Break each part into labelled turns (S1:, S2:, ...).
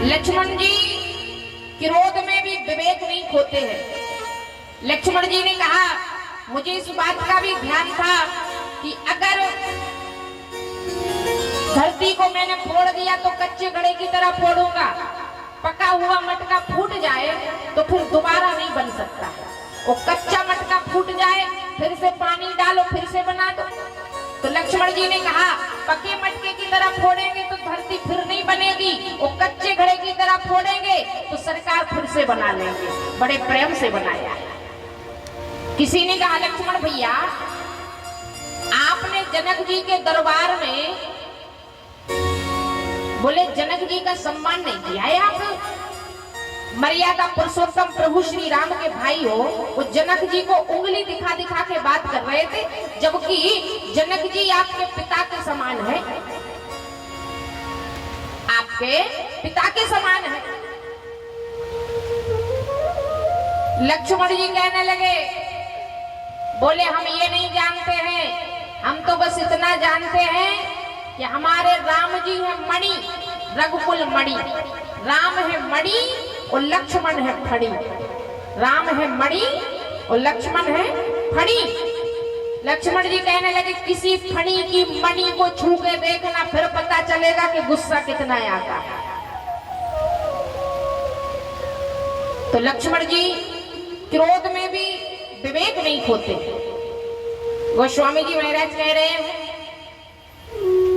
S1: लक्ष्मण जी क्रोध में भी विवेक नहीं खोते हैं। लक्ष्मण जी ने कहा मुझे इस बात का भी ध्यान था कि अगर धरती को मैंने फोड़ दिया तो कच्चे घड़े की तरह फोड़ूंगा, पका हुआ मटका फूट जाए तो फिर दोबारा नहीं बन सकता। वो कच्चा मटका फूट जाए फिर से पानी डालो फिर से बना दो। तो लक्ष्मण जी ने कहा पके मटके की तरह फोड़ेंगे तो धरती फिर नहीं बनेगी, वो कच्चे घड़े की तरह फोड़ेंगे तो सरकार फिर से बना लेंगे। बड़े प्रेम से बनाया। किसी ने कहा लक्ष्मण भैया आपने जनक जी के दरबार में बोले जनक जी का सम्मान नहीं किया है। आप मर्यादा पुरुषोत्तम प्रभु श्री राम के भाई हो, वो जनक जी को उंगली दिखा दिखा के बात कर रहे थे, जबकि जनक जी आपके पिता के समान है, आपके पिता के समान है। लक्ष्मण जी कहने लगे बोले हम ये नहीं जानते हैं, हम तो बस इतना जानते हैं कि हमारे राम जी है मणि, रघुकुल मणि। राम है मणि और लक्ष्मण है फड़ी। राम है मणि और लक्ष्मण है फड़ी। लक्ष्मण जी कहने लगे किसी फड़ी की मणि को छू के देखना, फिर पता चलेगा कि गुस्सा कितना आता है। तो लक्ष्मण जी क्रोध में भी विवेक नहीं खोते। गोस्वामी जी महाराज कह रहे हैं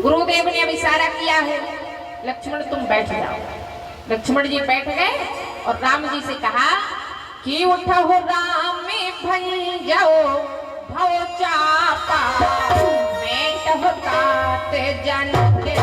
S1: गुरुदेव ने अब इशारा किया है लक्ष्मण तुम बैठ जाओ। लक्ष्मण जी बैठ गए और राम जी से कहा कि उठो राम में भन जाओ भव चापा, मैं होताते जानते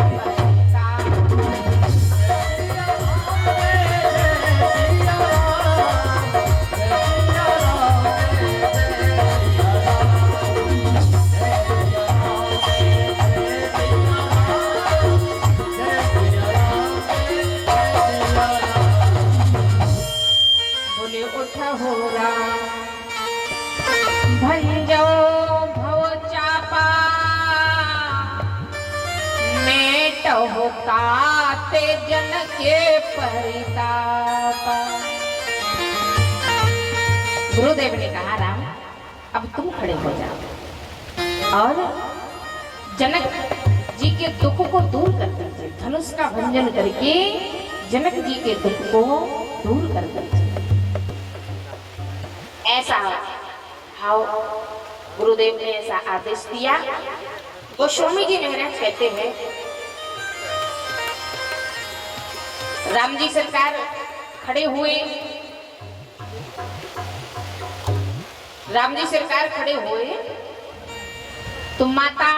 S1: होताते जन के परिताप। गुरुदेव ने कहा राम अब तुम खड़े हो जाओ और जनक जी के दुख को दूर कर दीजिए। धनुष का भंजन करके जनक जी के दुख को दूर कर दीजिए। ऐसा हाउ गुरुदेव ने ऐसा आदेश दिया। गोस्वामी जी महाराज कहते हैं राम जी सरकार खड़े हुए, राम जी सरकार खड़े हुए तो माता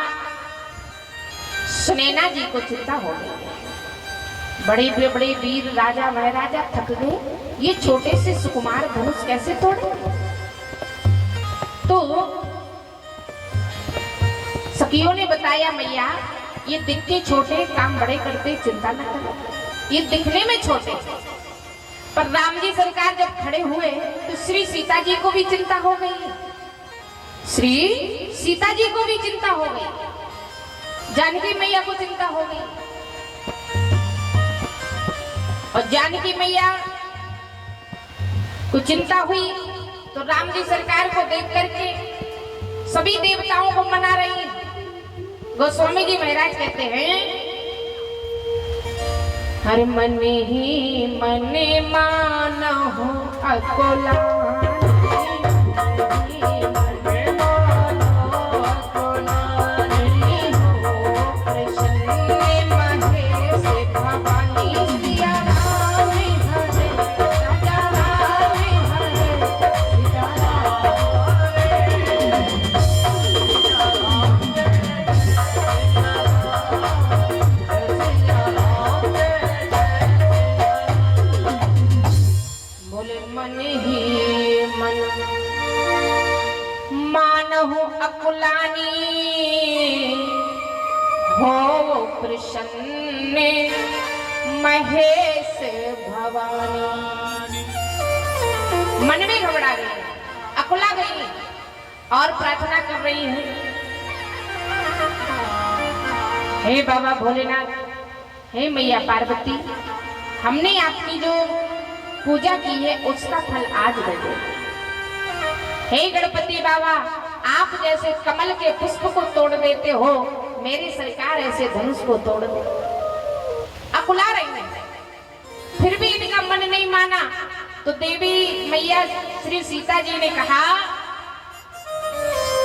S1: सुनैना जी को चिंता हो गई। बड़े बड़े वीर राजा महाराजा थक गए, ये छोटे से सुकुमार धनुष कैसे तोड़े। तो सखियों ने बताया मैया ये दिखते छोटे काम बड़े करते, चिंता न करो, ये दिखने में छोटे। पर राम जी सरकार जब खड़े हुए तो श्री सीता जी को भी चिंता हो गई। श्री सीता जी को भी चिंता हो गई, जानकी मैया को चिंता हो गई। और जानकी मैया को चिंता हुई तो राम जी सरकार को देख करके सभी देवताओं को मना रही। गोस्वामी जी महाराज कहते हैं हर मन ही मन माना हो अकोला, हो प्रसन्न महेश भवानी। मन में घबरा गई, अकुला गई और प्रार्थना कर रही है हे बाबा भोलेनाथ, हे मैया पार्वती, हमने आपकी जो पूजा की है उसका फल आज दे। हे गणपति बाबा, आप जैसे कमल के पुष्प को तोड़ देते हो, मेरी सरकार ऐसे धनुष को तोड़ दे। अकुला रही है, फिर भी इनका मन नहीं माना। तो देवी मैया श्री सीता जी ने कहा,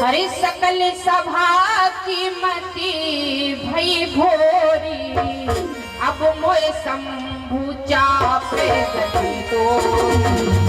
S1: हरि सकल सभा की मति भई भोरी, अब मोए शंभु चापे गति तोरी।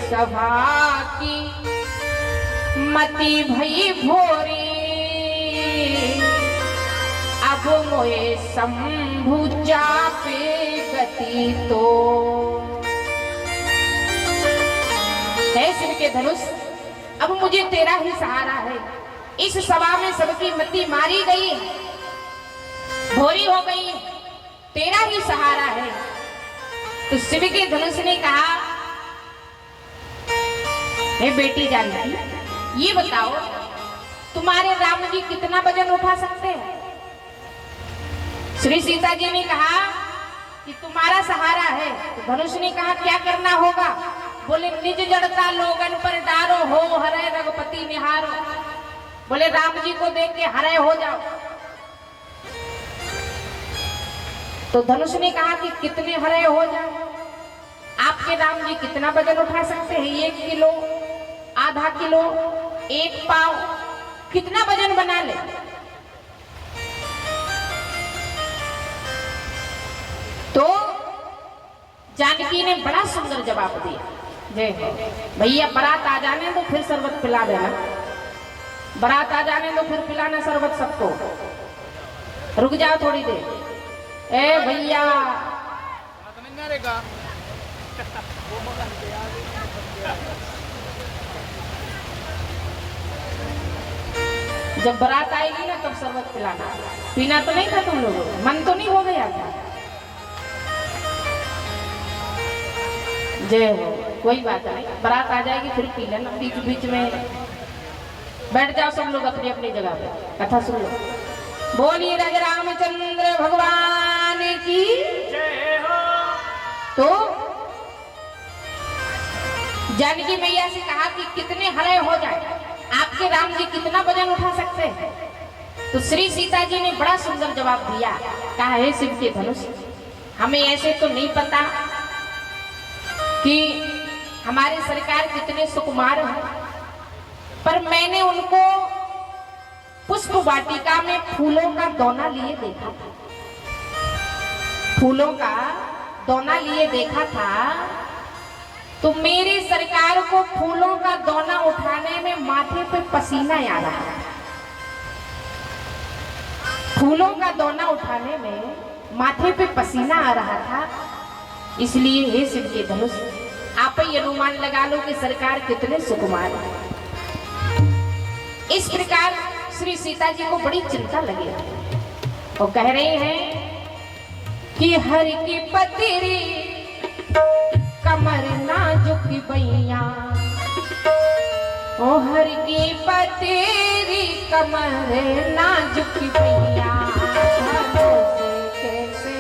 S1: सभा की मति भई भोरी, अब मोए शंभु चापे गति तो। है शिव के धनुष, अब मुझे तेरा ही सहारा है। इस सभा में सबकी मति मारी गई, भोरी हो गई, तेरा ही सहारा है। तो शिव के धनुष ने कहा, हे बेटी जानकी, ये बताओ तुम्हारे राम जी कितना वजन उठा सकते हैं? श्री सीता जी ने कहा कि तुम्हारा सहारा है। तो धनुष ने कहा क्या करना होगा? बोले निज जड़ता लोगन पर डारो, हो हरे रघुपति निहारो। बोले राम जी को देख के हरे हो जाओ। तो धनुष ने कहा कि कितने हरे हो जाओ? आपके राम जी कितना वजन उठा सकते हैं? 1 किलो, आधा किलो, 1 पाव, कितना वजन बना ले? तो जानकी ने बड़ा सुंदर जवाब दिया, जय हो भैया, बारात आ जाने तो फिर शरबत पिला देना, बारात आ जाने तो फिर पिलाना शरबत सबको। रुक जाओ थोड़ी देर। ए भैया, जब बारात आएगी ना तब शरबत पिलाना। पीना तो नहीं था तुम लोगों, मन तो नहीं हो गया था? जय हो, कोई बात नहीं, बारात आ जाएगी फिर पी लेना। बीच बीच में बैठ जाओ सब लोग अपनी अपनी जगह पे, कथा सुन लो। बोलिए राजा रामचंद्र भगवान की जय हो। तो जानकी मैया से कहा कि कितने हरे हो जाए, आपके राम जी कितना वजन उठा सकते हैं? तो श्री सीता जी ने बड़ा सुंदर जवाब दिया, कहा हे शिव के धनुष, हमें ऐसे तो नहीं पता कि हमारे सरकार कितने सुकुमार हैं, पर मैंने उनको पुष्प वाटिका में फूलों का दोना लिए देखा था। फूलों का दोना लिए देखा था, तो मेरी सरकार को फूलों का दोना उठाने में माथे पे पसीना आ रहा है। फूलों का दोना उठाने में माथे पे पसीना आ रहा था। इसलिए हे शिव के धनुष, आप ही अनुमान लगा लो कि सरकार कितने सुकुमार है। इस प्रकार श्री सीता जी को बड़ी चिंता लगी और कह रहे हैं कि हरि की पतिरी कमर नाजुक बैया, ओ हरि की पतिरी कमर नाजुक बैया, कैसे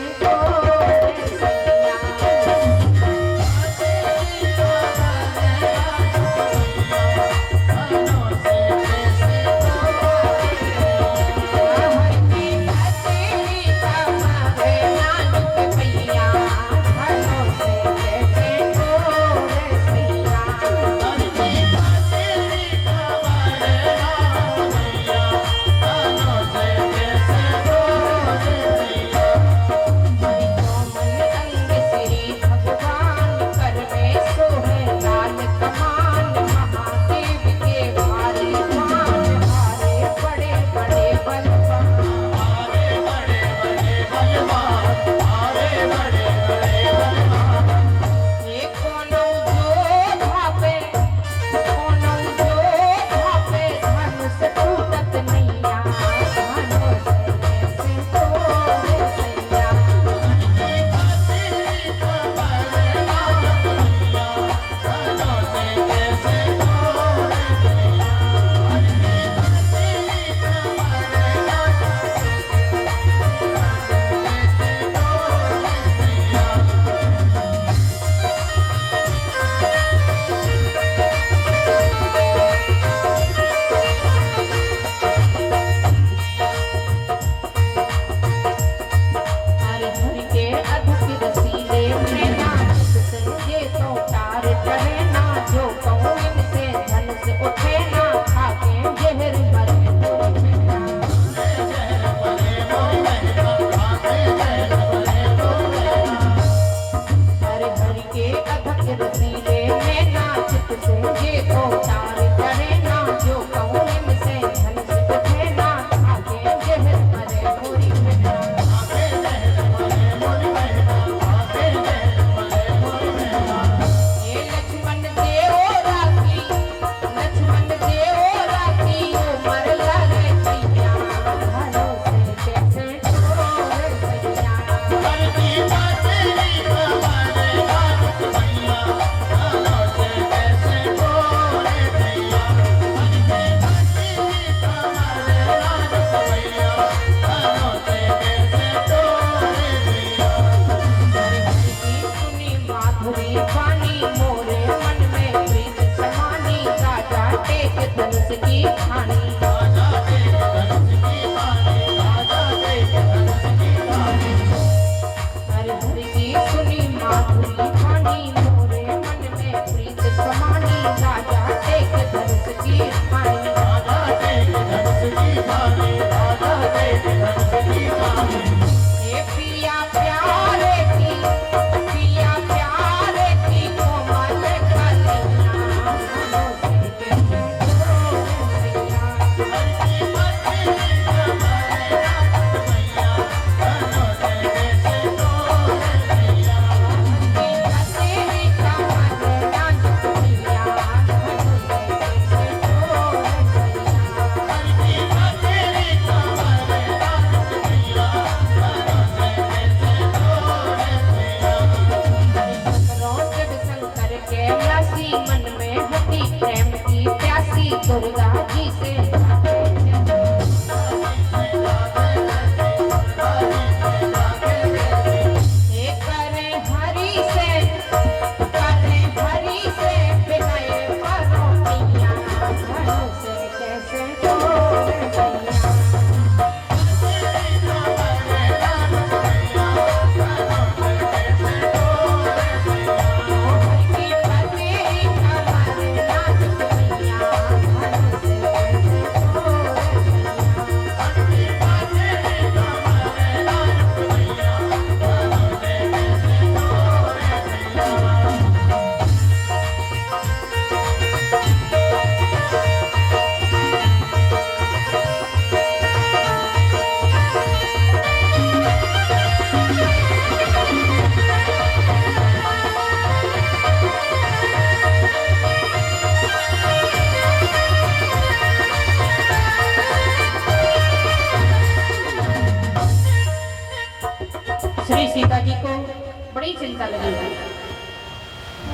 S1: चिंता लगी हुई।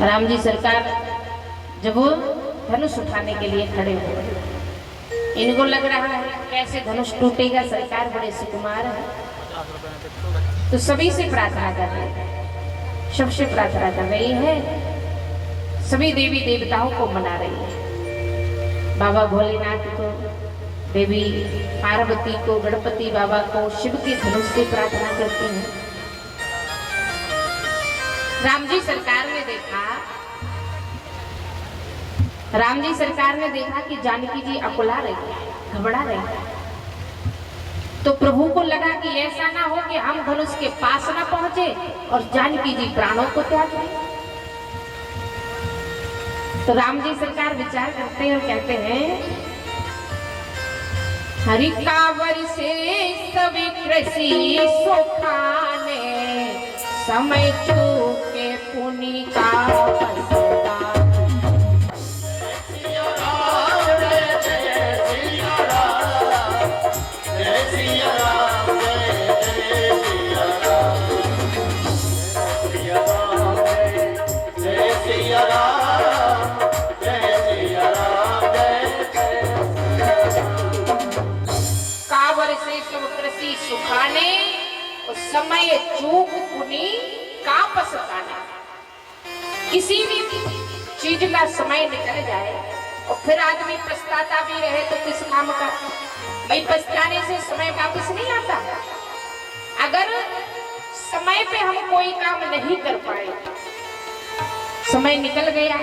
S1: राम जी सरकार जब वो धनुष उठाने के लिए खड़े हुए, इनको लग रहा है कैसे धनुष टूटेगा, सरकार बड़े सुकुमार है। तो सभी से प्रार्थना कर रहे हैं, सबसे प्रार्थना कर रही है, सभी देवी देवताओं को मना रही है। बाबा भोलेनाथ को, देवी पार्वती को, गणपति बाबा को, शिव के धनुष से प्रार्थना करती हैं। राम जी सरकार ने देखा कि जानकी जी अकुला रही है, घबरा रही है। तो प्रभु को लगा कि ऐसा ना हो कि हम धनुष के पास ना पहुंचे और जानकी जी प्राणों को त्याग दें। तो राम जी सरकार विचार करते हैं और कहते हैं, हरि कांवर से सभी कृषि सुखाने, समय चूके पुनि का पछता। सुखाने और समय चूक पुनि का पछताना। किसी भी चीज का समय निकल जाए और फिर आदमी पछताता भी रहे तो किस काम का। भाई पछताने से समय वापस नहीं आता। अगर समय पे हम कोई काम नहीं कर पाए, समय निकल गया।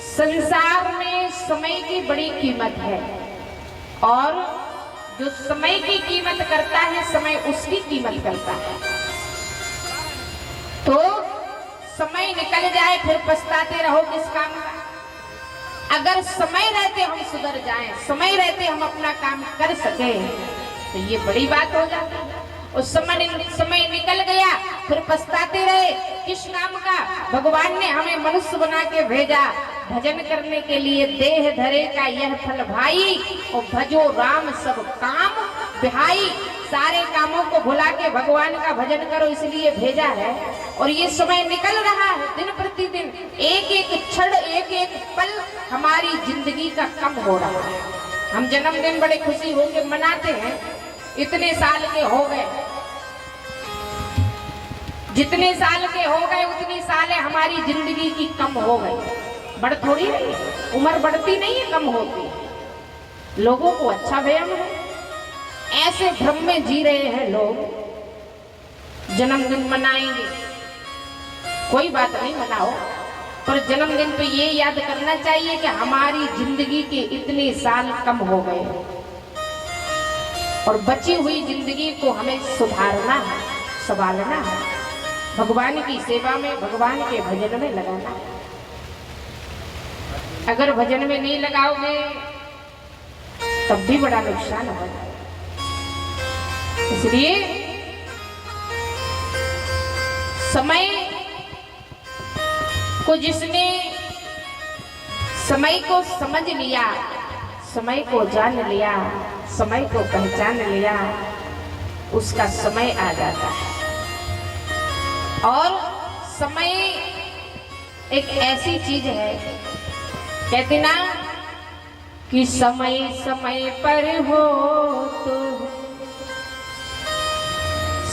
S1: संसार में समय की बड़ी कीमत है और जो समय की कीमत करता है, समय उसकी कीमत करता है। तो समय निकल जाए फिर पछताते रहो किस काम का। अगर समय रहते हम सुधर जाएं, समय रहते हम अपना काम कर सके तो ये बड़ी बात हो जाती है। उस समय निकल गया फिर पछताते रहे किस काम का। भगवान ने हमें मनुष्य बना के भेजा भजन करने के लिए, देह धरे का यह फल भाई, और भजो राम सब काम बिहाई। सारे कामों को भुला के भगवान का भजन करो इसलिए भेजा है। और ये समय निकल रहा है, दिन प्रतिदिन एक एक क्षण, एक एक पल हमारी जिंदगी का कम हो रहा है। हम जन्मदिन बड़े खुशी होकर मनाते हैं, इतने साल के हो गए, जितने साल के हो गए उतनी सालें हमारी जिंदगी की कम हो गई। बढ़ थोड़ी रही है, उम्र बढ़ती नहीं है, कम होती। लोगों को अच्छा वहम है, ऐसे भ्रम में जी रहे हैं लोग। जन्मदिन मनाएंगे, कोई बात नहीं, मनाओ, पर जन्मदिन पे ये याद करना चाहिए कि हमारी जिंदगी के इतने साल कम हो गए और बची हुई जिंदगी को हमें सुधारना है, संभालना है, भगवान की सेवा में, भगवान के भजन में लगाना है। अगर भजन में नहीं लगाओगे तब भी बड़ा नुकसान होगा। इसलिए समय को जिसने समय को समझ लिया, समय को जान लिया, समय को पहचान लिया, उसका समय आ जाता है। और समय एक ऐसी चीज है, कहते ना कि समय समय पर हो तो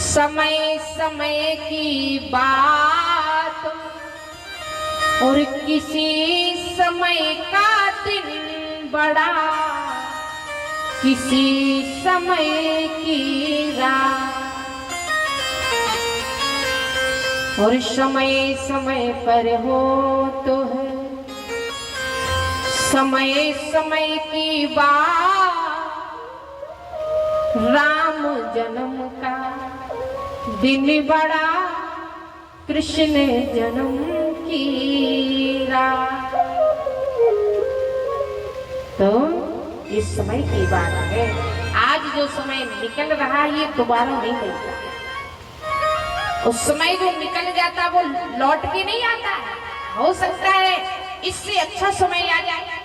S1: समय समय की बात, और किसी समय का दिन बड़ा, किसी समय की रात। और समय समय पर हो तो है समय समय की बात, राम जन्म का दिन बड़ा, कृष्ण जन्म की रात। तो इस समय की बात है। आज जो समय निकल रहा है ये दोबारा नहीं मिलता। उस समय जो निकल जाता वो लौट के नहीं आता है। हो सकता है इससे अच्छा समय आ जाए,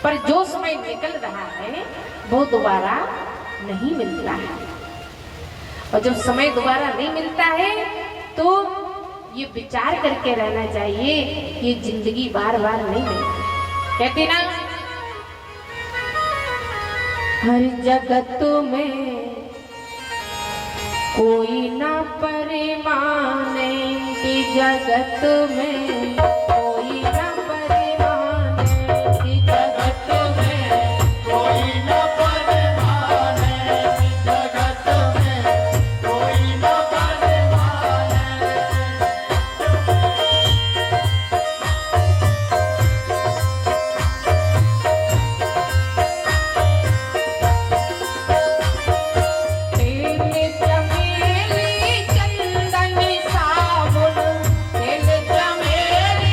S1: पर जो समय निकल रहा है वो दोबारा नहीं मिलता है। और जब समय दोबारा नहीं मिलता है तो ये विचार करके रहना चाहिए कि जिंदगी बार बार नहीं मिलती। कहती ना, हर जगत में कोई ना परिमाने, कि जगत में कोई ना परिमाने, कि जगत में
S2: कोई न परवाने, जगत में कोई न परवाने।
S1: तेल चमेली चंदन साबुन, तेल चमेली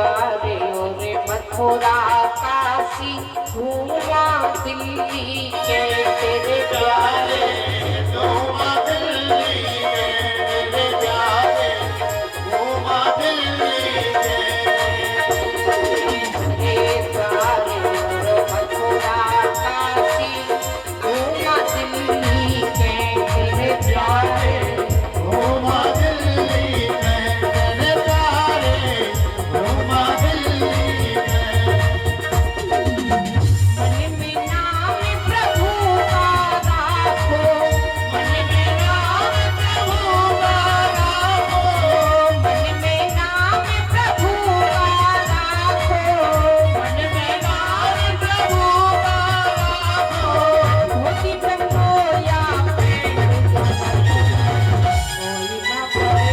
S1: द्वारे और मथुरा काशी घूमा दिल्ली के तेरे प्यारे
S2: घूमा दिल्ली के तेरे प्यारे घूमा दिल्ली के
S1: तेरे द्वारे और मथुरा काशी घूमा दिल्ली के तेरे प्यारे
S2: घूमा दिल्ली के तेरे प्यारे घूमा दिल्ली के
S1: मन में नाम प्रभु का राखो
S2: मन में नाम प्रभु का राखो
S1: मन में नाम प्रभु का राखो
S2: मन में नाम प्रभु का राखो
S1: धोती पहनो या पैंट कोई ना पड़े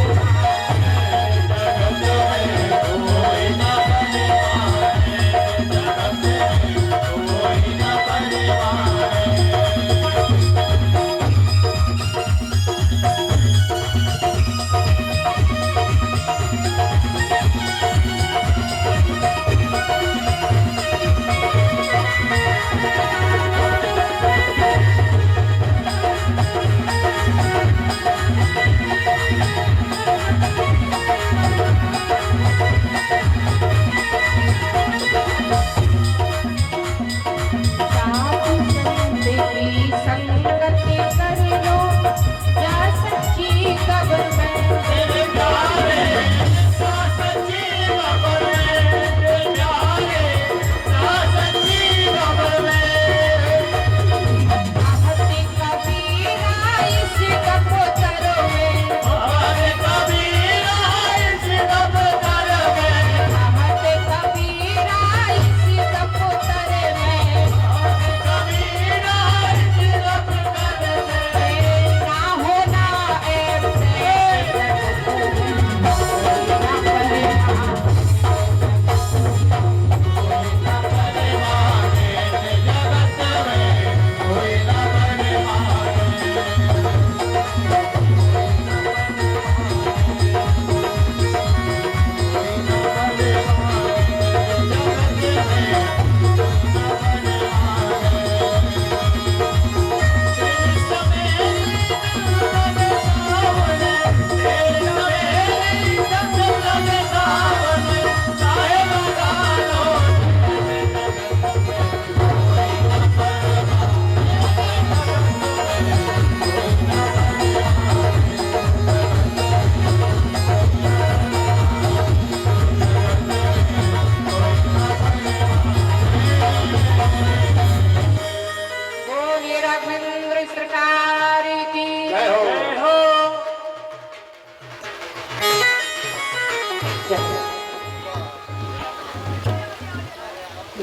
S2: कोई ना बने जगत में कोई ना बने
S1: साधु संत की संगति कर लो या सच्ची कब्र में
S2: तेरे प्यारे सा सच्ची खबर में तेरे प्यारे सा सच्ची खबर में
S1: आहत कबीरा इस कबूतर में
S2: हमारे कबीरा इस दफ्तर में
S1: आहत कबीरा इस कबूतर में
S2: कबीरा इस दफ्तर में
S1: ना होना ऐसे
S2: जगत में कोई ना बने
S1: बोलिए राघवेंद्र सरकार की
S2: जय हो।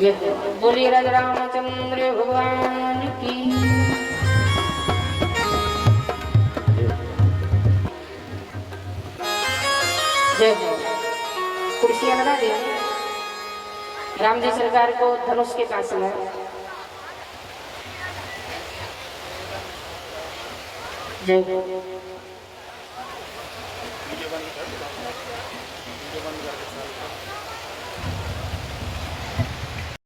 S1: जय हो। बोलिए राजा रामचंद्र भगवान की जय हो। कुर्सियां लगा दे राम जी सरकार को धनुष के पास में जय हो।